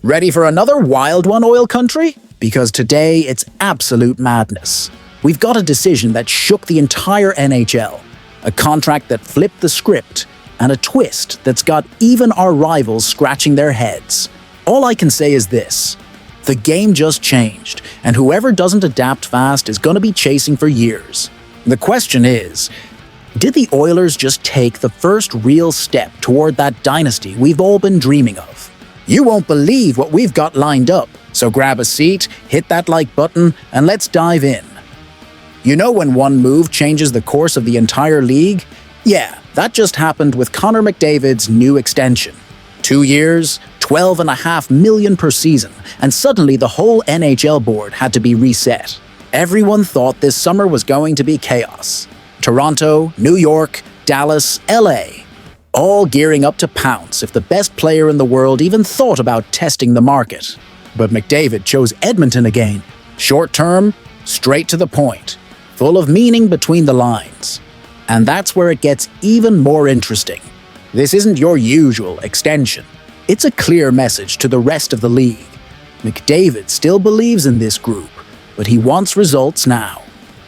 Ready for another wild one, Oil Country? Because today it's absolute madness. We've got a decision that shook the entire NHL, a contract that flipped the script, and a twist that's got even our rivals scratching their heads. All I can say is this: the game just changed, and whoever doesn't adapt fast is going to be chasing for years. The question is, did the Oilers just take the first real step toward that dynasty we've all been dreaming of? You won't believe what we've got lined up, so grab a seat, hit that like button, and let's dive in. You know when one move changes the course of the entire league? Yeah, that just happened with Connor McDavid's new extension. 2 years, $12.5 million per season, and suddenly the whole NHL board had to be reset. Everyone thought this summer was going to be chaos. Toronto, New York, Dallas, LA, all gearing up to pounce if the best player in the world even thought about testing the market. But McDavid chose Edmonton again. Short term, straight to the point, full of meaning between the lines. And that's where it gets even more interesting. This isn't your usual extension. It's a clear message to the rest of the league. McDavid still believes in this group, but he wants results now.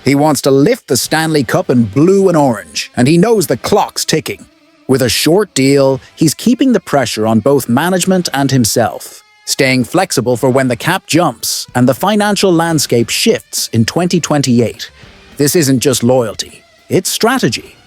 He wants to lift the Stanley Cup in blue and orange, and he knows the clock's ticking. With a short deal, he's keeping the pressure on both management and himself, staying flexible for when the cap jumps and the financial landscape shifts in 2028. This isn't just loyalty, it's strategy.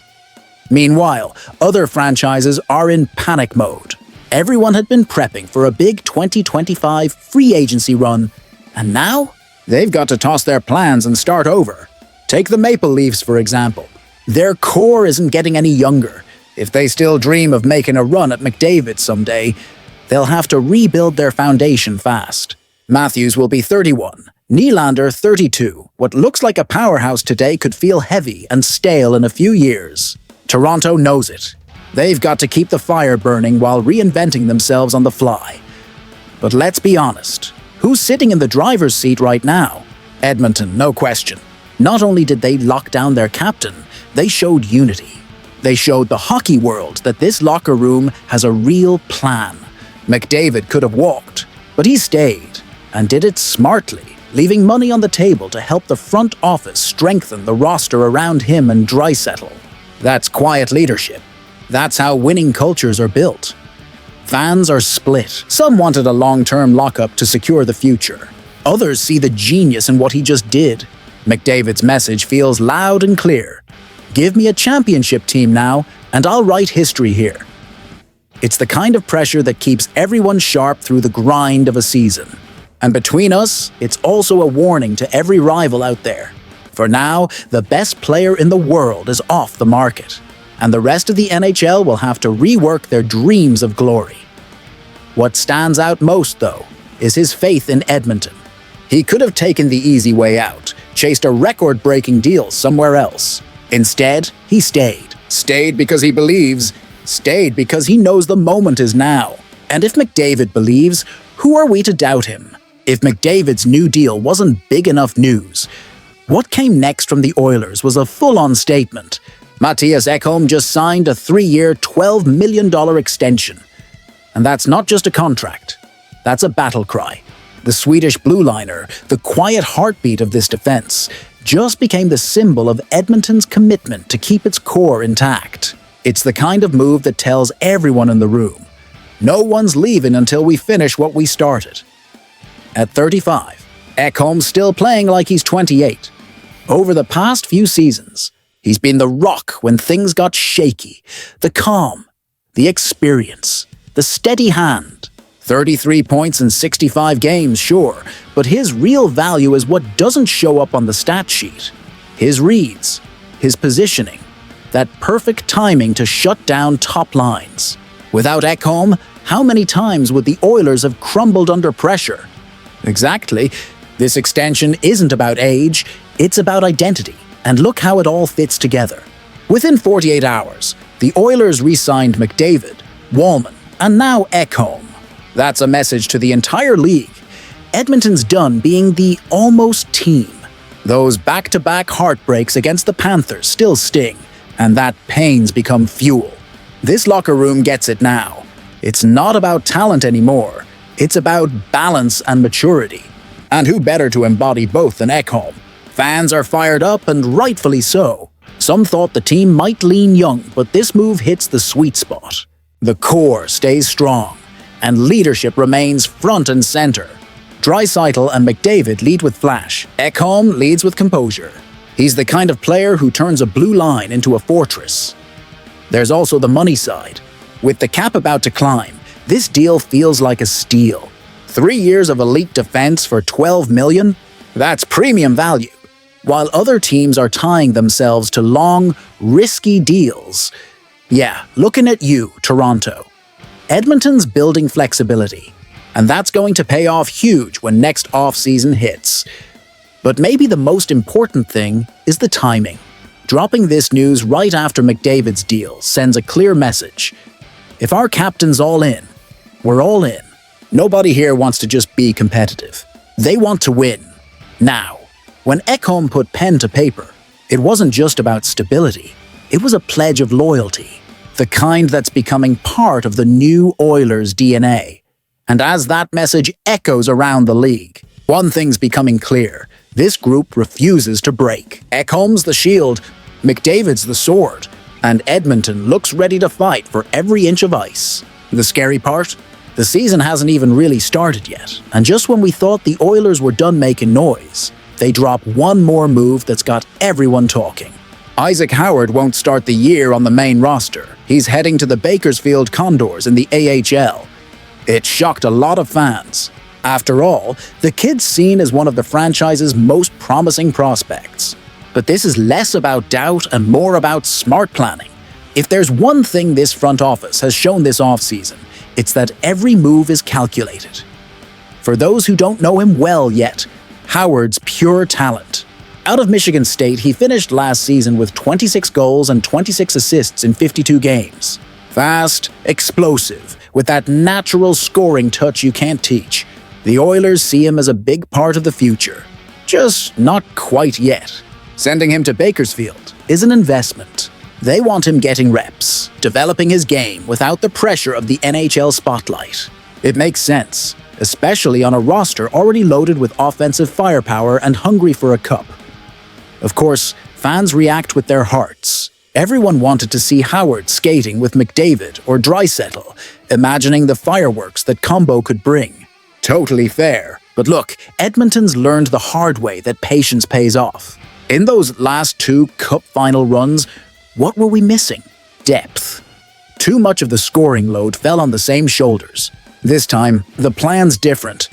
Meanwhile, other franchises are in panic mode. Everyone had been prepping for a big 2025 free agency run, and now they've got to toss their plans and start over. Take the Maple Leafs, for example. Their core isn't getting any younger. If they still dream of making a run at McDavid someday, they'll have to rebuild their foundation fast. Matthews will be 31, Nylander 32. What looks like a powerhouse today could feel heavy and stale in a few years. Toronto knows it. They've got to keep the fire burning while reinventing themselves on the fly. But let's be honest, who's sitting in the driver's seat right now? Edmonton, no question. Not only did they lock down their captain, they showed unity. They showed the hockey world that this locker room has a real plan. McDavid could have walked, but he stayed, and did it smartly, leaving money on the table to help the front office strengthen the roster around him and Draisaitl. That's quiet leadership. That's how winning cultures are built. Fans are split. Some wanted a long-term lockup to secure the future. Others see the genius in what he just did. McDavid's message feels loud and clear. Give me a championship team now, and I'll write history here. It's the kind of pressure that keeps everyone sharp through the grind of a season. And between us, it's also a warning to every rival out there. For now, the best player in the world is off the market, and the rest of the NHL will have to rework their dreams of glory. What stands out most, though, is his faith in Edmonton. He could have taken the easy way out, chased a record-breaking deal somewhere else. Instead, he stayed. Stayed because he believes. Stayed because he knows the moment is now. And if McDavid believes, who are we to doubt him? If McDavid's new deal wasn't big enough news, what came next from the Oilers was a full-on statement. Mattias Ekholm just signed a 3-year, $12 million extension. And that's not just a contract. That's a battle cry. The Swedish blue liner, the quiet heartbeat of this defense, just became the symbol of Edmonton's commitment to keep its core intact. It's the kind of move that tells everyone in the room, no one's leaving until we finish what we started. At 35, Ekholm's still playing like he's 28. Over the past few seasons, he's been the rock when things got shaky, the calm, the experience, the steady hand. 33 points in 65 games, sure, but his real value is what doesn't show up on the stat sheet. His reads, his positioning, that perfect timing to shut down top lines. Without Ekholm, how many times would the Oilers have crumbled under pressure? Exactly. This extension isn't about age, it's about identity. And look how it all fits together. Within 48 hours, the Oilers re-signed McDavid, Wallman, and now Ekholm. That's a message to the entire league. Edmonton's done being the almost team. Those back-to-back heartbreaks against the Panthers still sting, and that pain's become fuel. This locker room gets it now. It's not about talent anymore. It's about balance and maturity. And who better to embody both than Ekholm? Fans are fired up, and rightfully so. Some thought the team might lean young, but this move hits the sweet spot. The core stays strong, and leadership remains front and center. Draisaitl and McDavid lead with flash. Ekholm leads with composure. He's the kind of player who turns a blue line into a fortress. There's also the money side. With the cap about to climb, this deal feels like a steal. 3 years of elite defense for $12 million? That's premium value. While other teams are tying themselves to long, risky deals. Yeah, looking at you, Toronto. Edmonton's building flexibility, and that's going to pay off huge when next offseason hits. But maybe the most important thing is the timing. Dropping this news right after McDavid's deal sends a clear message. If our captain's all in, we're all in. Nobody here wants to just be competitive. They want to win. Now, when Ekholm put pen to paper, it wasn't just about stability. It was a pledge of loyalty, the kind that's becoming part of the new Oilers' DNA. And as that message echoes around the league, one thing's becoming clear. This group refuses to break. Ekholm's the shield, McDavid's the sword, and Edmonton looks ready to fight for every inch of ice. The scary part? The season hasn't even really started yet, and just when we thought the Oilers were done making noise, they drop one more move that's got everyone talking. Isaac Howard won't start the year on the main roster. He's heading to the Bakersfield Condors in the AHL. It shocked a lot of fans. After all, the kid's seen as one of the franchise's most promising prospects. But this is less about doubt and more about smart planning. If there's one thing this front office has shown this offseason, it's that every move is calculated. For those who don't know him well yet, Howard's pure talent. Out of Michigan State, he finished last season with 26 goals and 26 assists in 52 games. Fast, explosive, with that natural scoring touch you can't teach. The Oilers see him as a big part of the future. Just not quite yet. Sending him to Bakersfield is an investment. They want him getting reps, developing his game without the pressure of the NHL spotlight. It makes sense, especially on a roster already loaded with offensive firepower and hungry for a cup. Of course, fans react with their hearts. Everyone wanted to see Howard skating with McDavid or Draisaitl, imagining the fireworks that combo could bring. Totally fair. But look, Edmonton's learned the hard way that patience pays off. In those last 2 cup final runs, what were we missing? Depth. Too much of the scoring load fell on the same shoulders. This time, the plan's different.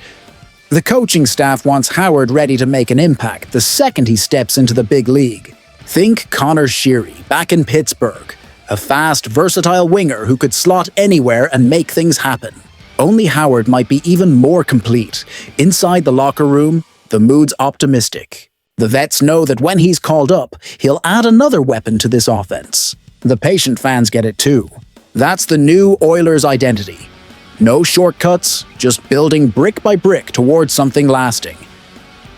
The coaching staff wants Howard ready to make an impact the second he steps into the big league. Think Connor Sheary, back in Pittsburgh. A fast, versatile winger who could slot anywhere and make things happen. Only Howard might be even more complete. Inside the locker room, the mood's optimistic. The vets know that when he's called up, he'll add another weapon to this offense. The patient fans get it too. That's the new Oilers identity. No shortcuts, just building brick by brick towards something lasting.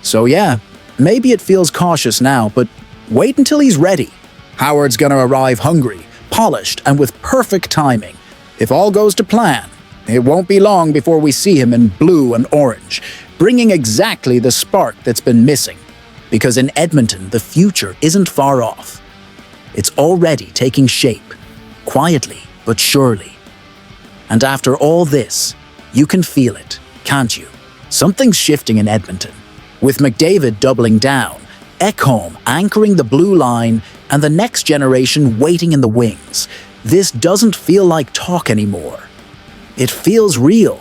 So yeah, maybe it feels cautious now, but wait until he's ready. Howard's gonna arrive hungry, polished, and with perfect timing. If all goes to plan, it won't be long before we see him in blue and orange, bringing exactly the spark that's been missing. Because in Edmonton, the future isn't far off. It's already taking shape, quietly but surely. And after all this, you can feel it, can't you? Something's shifting in Edmonton. With McDavid doubling down, Ekholm anchoring the blue line, and the next generation waiting in the wings, this doesn't feel like talk anymore. It feels real.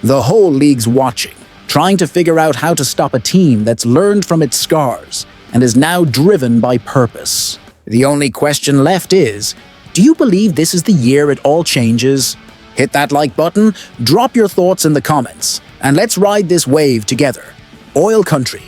The whole league's watching, trying to figure out how to stop a team that's learned from its scars and is now driven by purpose. The only question left is, do you believe this is the year it all changes? Hit that like button, drop your thoughts in the comments, and let's ride this wave together. Oil Country,